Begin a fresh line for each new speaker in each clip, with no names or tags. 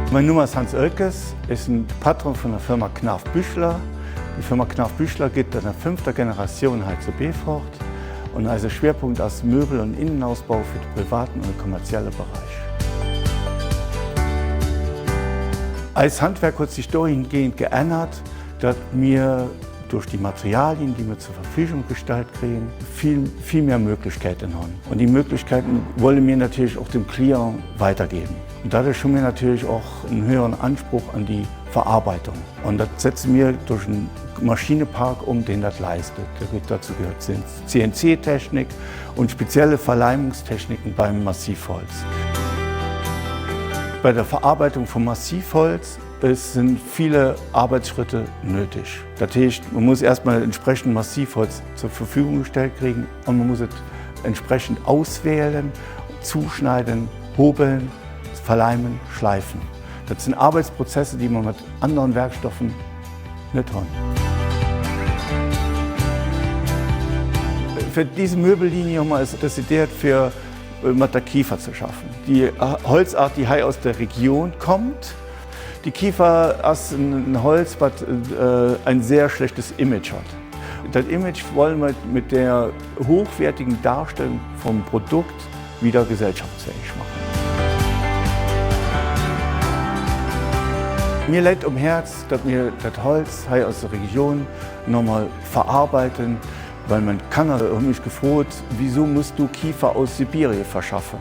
Mein Name ist Hans Oelkes, ich bin Patron von der Firma Knarf Büchler. Die Firma Knarf Büchler geht in der 5. Generation zu Befort und also Schwerpunkt als Möbel- und Innenausbau für den privaten und kommerziellen Bereich. Als Handwerk hat sich dahingehend geändert, dass wir durch die Materialien, die wir zur Verfügung gestellt kriegen, viel mehr Möglichkeiten haben. Und die Möglichkeiten wollen wir natürlich auch dem Klient weitergeben. Und dadurch haben wir natürlich auch einen höheren Anspruch an die Verarbeitung. Und das setzen wir durch einen Maschinenpark um, den das leistet. Dazu gehört CNC-Technik und spezielle Verleimungstechniken beim Massivholz. Bei der Verarbeitung von Massivholz sind viele Arbeitsschritte nötig. Das heißt, man muss erstmal entsprechend Massivholz zur Verfügung gestellt kriegen und man muss es entsprechend auswählen, zuschneiden, hobeln, verleimen, schleifen. Das sind Arbeitsprozesse, die man mit anderen Werkstoffen nicht haben. Für diese Möbellinie haben wir es dezidiert für mit der Kiefer zu schaffen. Die Holzart, die hier aus der Region kommt. Die Kiefer ist ein Holz, das ein sehr schlechtes Image hat. Das Image wollen wir mit der hochwertigen Darstellung vom Produkt wieder gesellschaftsfähig machen. Mir liegt am Herz, dass wir das Holz hier aus der Region nochmal verarbeiten, weil man kann mich gefragt, wieso musst du Kiefer aus Sibirien verschaffen?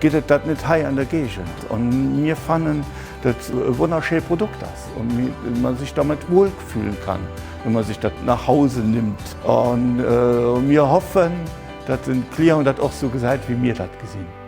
Geht das nicht hier an der Gegend? Und wir fanden, dass das ein wunderschönes Produkt ist und man sich damit wohlfühlen kann, wenn man sich das nach Hause nimmt. Und wir hoffen, dass den Klienten das auch so gesagt, wie wir das gesehen haben.